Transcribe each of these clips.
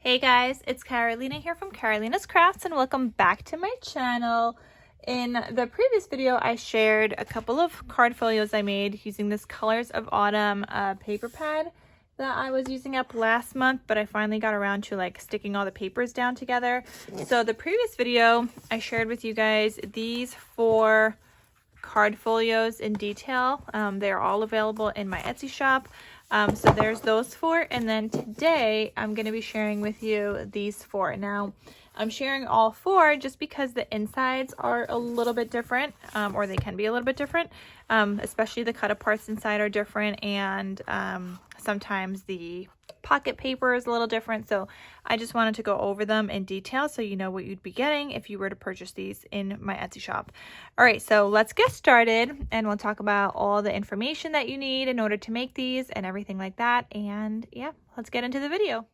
Hey guys, it's Carolina here from KarolinasKrafts and welcome back to my channel. In the previous video, I shared a couple of card folios I made using this Colors of Autumn paper pad that I was using up last month, but I finally got around to like sticking all the papers down together. So the previous video, I shared with you guys these 4 card folios in detail. They're all available in my Etsy shop. So there's those 4, and then today I'm going to be sharing with you these 4. Now I'm sharing all 4 just because the insides are a little bit different, or they can be a little bit different, especially the cut-aparts inside are different, and sometimes the pocket paper is a little different. So I just wanted to go over them in detail so you know what you'd be getting if you were to purchase these in my Etsy shop. All right, so let's get started and we'll talk about all the information that you need in order to make these and everything like that. And yeah, let's get into the video.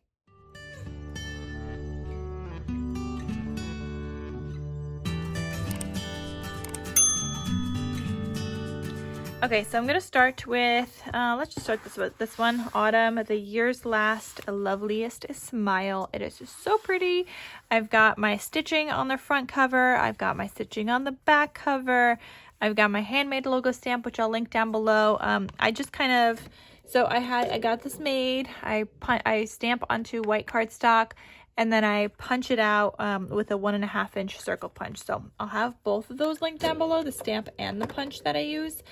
Okay, so I'm going to start with, let's just start with this one, Autumn, the Year's Last Loveliest Smile. It is just so pretty. I've got my stitching on the front cover. I've got my stitching on the back cover. I've got my handmade logo stamp, which I'll link down below. I just kind of, so I got this made. I stamp onto white cardstock, and then I punch it out with a 1.5 inch circle punch. So I'll have both of those linked down below, the stamp and the punch that I use.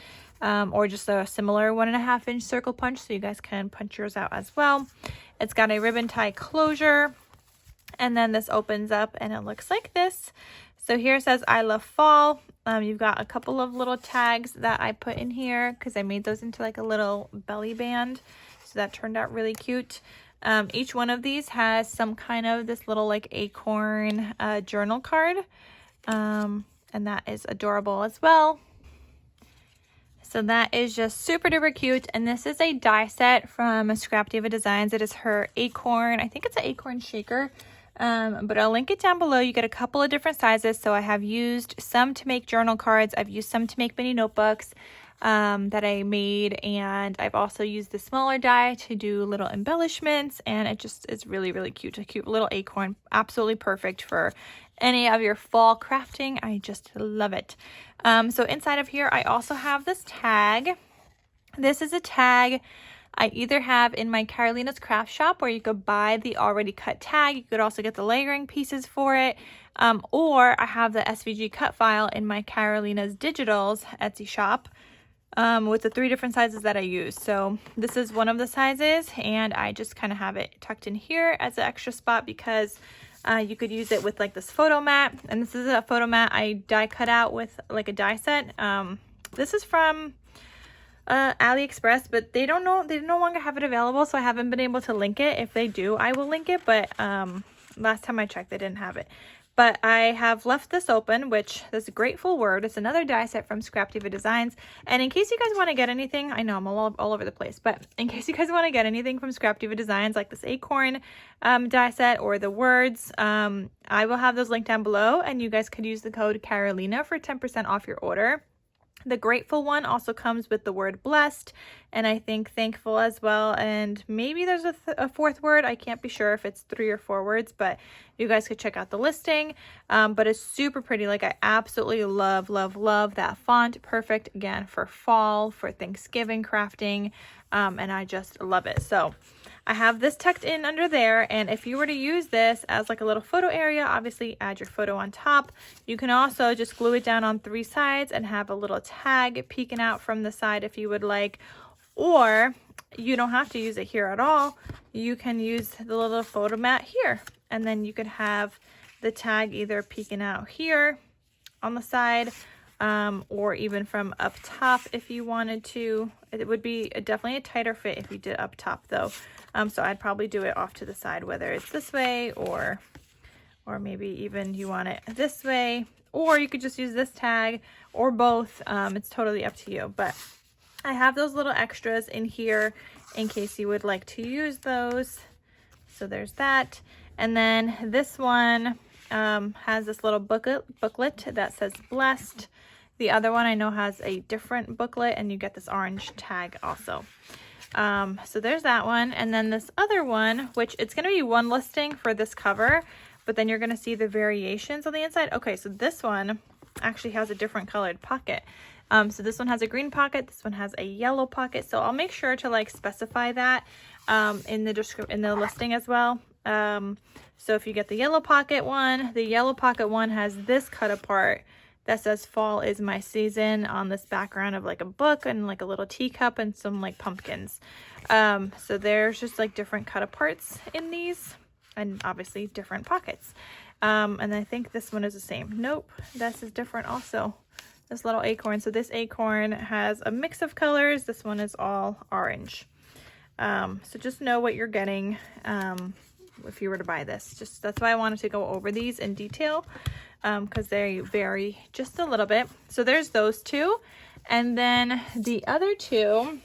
Or just a similar 1.5 inch circle punch, so you guys can punch yours out as well. It's got a ribbon tie closure, and then this opens up and it looks like this. So here it says I love fall. You've got a couple of little tags that I put in here because I made those into like a little belly band, so that turned out really cute. Each one of these has some kind of this little like acorn journal card, and that is adorable as well. So that is just super duper cute, and this is a die set from Scrap Diva Designs. It is her acorn, I think it's an acorn shaker, but I'll link it down below. You get a couple of different sizes, so I have used some to make journal cards, I've used some to make mini notebooks that I made, and I've also used the smaller die to do little embellishments, and it just is really, really cute. A cute little acorn, absolutely perfect for any of your fall crafting. I just love it. So inside of here, I also have this tag. This is a tag I either have in my KarolinasKrafts shop, where you could buy the already cut tag. You could also get the layering pieces for it. Or I have the SVG cut file in my Carolina's Digitals Etsy shop, with the 3 different sizes that I use. So this is one of the sizes, and I just kind of have it tucked in here as an extra spot because you could use it with like this photo mat, and this is a photo mat I die cut out with like a die set. This is from AliExpress, but they no longer have it available, so I haven't been able to link it. If they do, I will link it, but last time I checked, they didn't have it. But I have left this open, which this Grateful Word. It's another die set from Scrap Diva Designs. And in case you guys want to get anything, I know I'm all over the place, but in case you guys want to get anything from Scrap Diva Designs, like this acorn die set or the words, I will have those linked down below, and you guys could use the code Carolina for 10% off your order. The Grateful one also comes with the word blessed, and I think thankful as well, and maybe there's a 4th word. I can't be sure if it's 3 or 4 words, but you guys could check out the listing. But it's super pretty. Like, I absolutely love that font. Perfect again for fall, for Thanksgiving crafting, and I just love it. So I have this tucked in under there, and if you were to use this as like a little photo area, obviously add your photo on top. You can also just glue it down on 3 sides and have a little tag peeking out from the side if you would like, or you don't have to use it here at all. You can use the little photo mat here, and then you could have the tag either peeking out here on the side, or even from up top if you wanted to. It would be definitely a tighter fit if you did up top though. So I'd probably do it off to the side, whether it's this way or maybe even you want it this way, or you could just use this tag or both. It's totally up to you, but I have those little extras in here in case you would like to use those. So there's that. And then this one has this little booklet that says blessed. The other one I know has a different booklet, and you get this orange tag also. So there's that one. And then this other one, which it's going to be one listing for this cover, but then you're going to see the variations on the inside. Okay, so this one actually has a different colored pocket. So this one has a green pocket, this one has a yellow pocket. So I'll make sure to like specify that in the listing as well. So if you get the yellow pocket one has this cut apart that says fall is my season on this background of like a book and like a little teacup and some like pumpkins. So there's just like different cut aparts in these and obviously different pockets. And I think this one is the same. Nope, this is different also. This little acorn. So this acorn has a mix of colors. This one is all orange. So just know what you're getting if you were to buy this. Just that's why I wanted to go over these in detail because they vary just a little bit. So there's those two. And then the other two,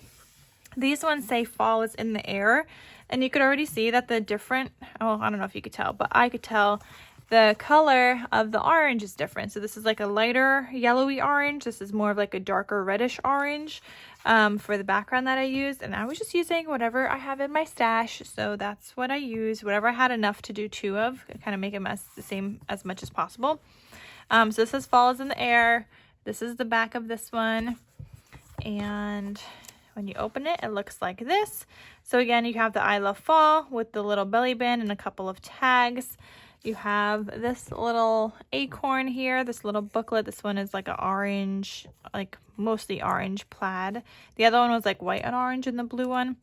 these ones say fall is in the air. And you could already see that the different, oh, I don't know if you could tell, but I could tell the color of the orange is different. So this is like a lighter yellowy orange. This is more of like a darker reddish orange for the background that I used. And I was just using whatever I have in my stash. So that's what I used, whatever I had enough to do two of, kind of make them the same as much as possible. So this says fall is in the air. This is the back of this one. And when you open it, it looks like this. So again, you have the I love fall with the little belly band and a couple of tags. You have this little acorn here, this little booklet. This one is like an orange, like mostly orange plaid. The other one was like white and orange in the blue one.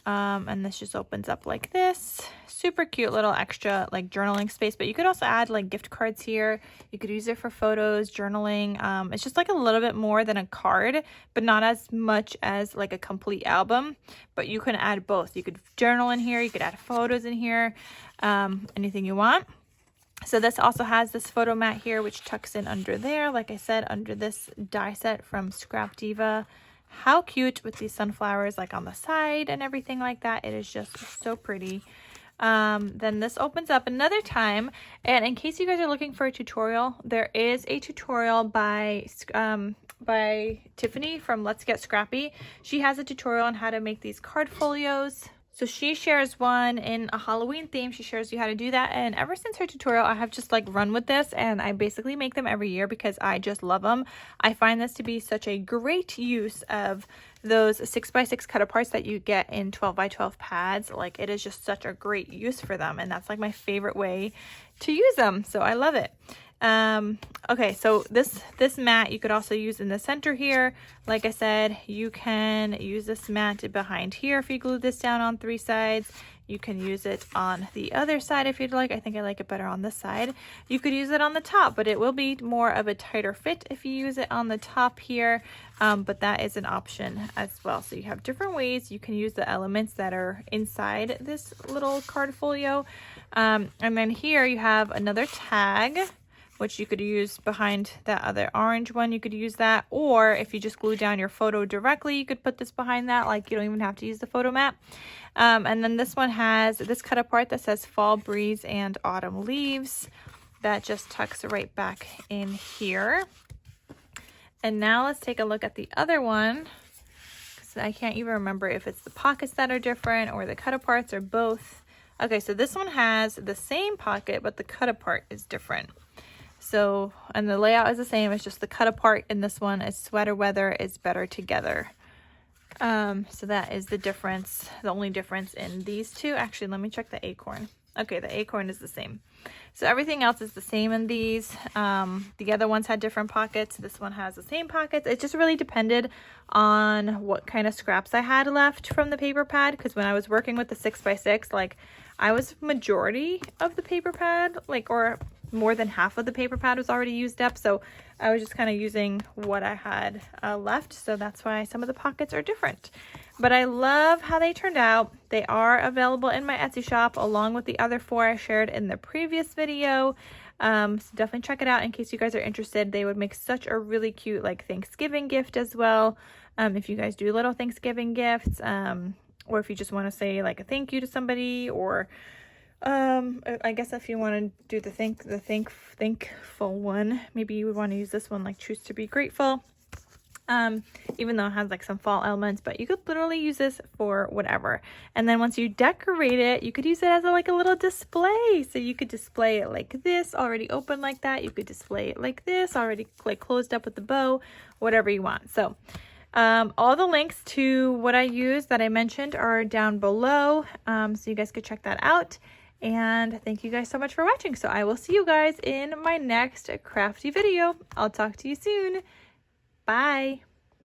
And this just opens up like this. Super cute little extra like journaling space, but you could also add like gift cards here. You could use it for photos, journaling. It's just like a little bit more than a card, but not as much as like a complete album, but you can add both. You could journal in here, you could add photos in here, anything you want. So this also has this photo mat here, which tucks in under there, like I said, under this die set from Scrap Diva. How cute with these sunflowers like on the side and everything like that. It is just so pretty. Then this opens up another time, and in case you guys are looking for a tutorial, there is a tutorial by Tiffany from Let's Get Scrappy. She has a tutorial on how to make these card folios. So she shares one in a Halloween theme. She shares you how to do that. And ever since her tutorial, I have just like run with this, and I basically make them every year because I just love them. I find this to be such a great use of those 6x6 cut aparts that you get in 12x12 pads. Like, it is just such a great use for them. And that's like my favorite way to use them. So I love it. Okay, so this mat you could also use in the center here. Like I said, you can use this mat behind here if you glue this down on 3 sides. You can use it on the other side if you'd like. I think I like it better on this side. You could use it on the top, but it will be more of a tighter fit if you use it on the top here. But that is an option as well. So you have different ways you can use the elements that are inside this little card folio. And then here you have another tag, which you could use behind that other orange one. You could use that, or if you just glue down your photo directly, you could put this behind that. Like, you don't even have to use the photo mat. And then this one has this cut apart that says fall breeze and autumn leaves. That just tucks right back in here. And now let's take a look at the other one, because I can't even remember if it's the pockets that are different or the cut aparts or both. Okay, so this one has the same pocket, but the cut apart is different. So, and the layout is the same. It's just the cut apart in this one is sweater weather is better together. So that is the difference, the only difference in these two. Actually, let me check the acorn. Okay, the acorn is the same. So everything else is the same in these. The other ones had different pockets. This one has the same pockets. It just really depended on what kind of scraps I had left from the paper pad. Because when I was working with the 6x6, like, I was majority of the paper pad, like, or more than half of the paper pad was already used up. So I was just kind of using what I had left. So that's why some of the pockets are different. But I love how they turned out. They are available in my Etsy shop along with the other 4 I shared in the previous video. So definitely check it out in case you guys are interested. They would make such a really cute like Thanksgiving gift as well. If you guys do little Thanksgiving gifts, or if you just want to say like a thank you to somebody, or I guess if you want to do the thankful one, maybe you would want to use this one, like choose to be grateful. even though it has like some fall elements, but you could literally use this for whatever. And then once you decorate it, you could use it as like a little display. So you could display it like this, already open like that. You could display it like this, already like closed up with the bow, whatever you want. So all the links to what I use that I mentioned are down below, so you guys could check that out. And thank you guys so much for watching. So I will see you guys in my next crafty video. I'll talk to you soon. Bye.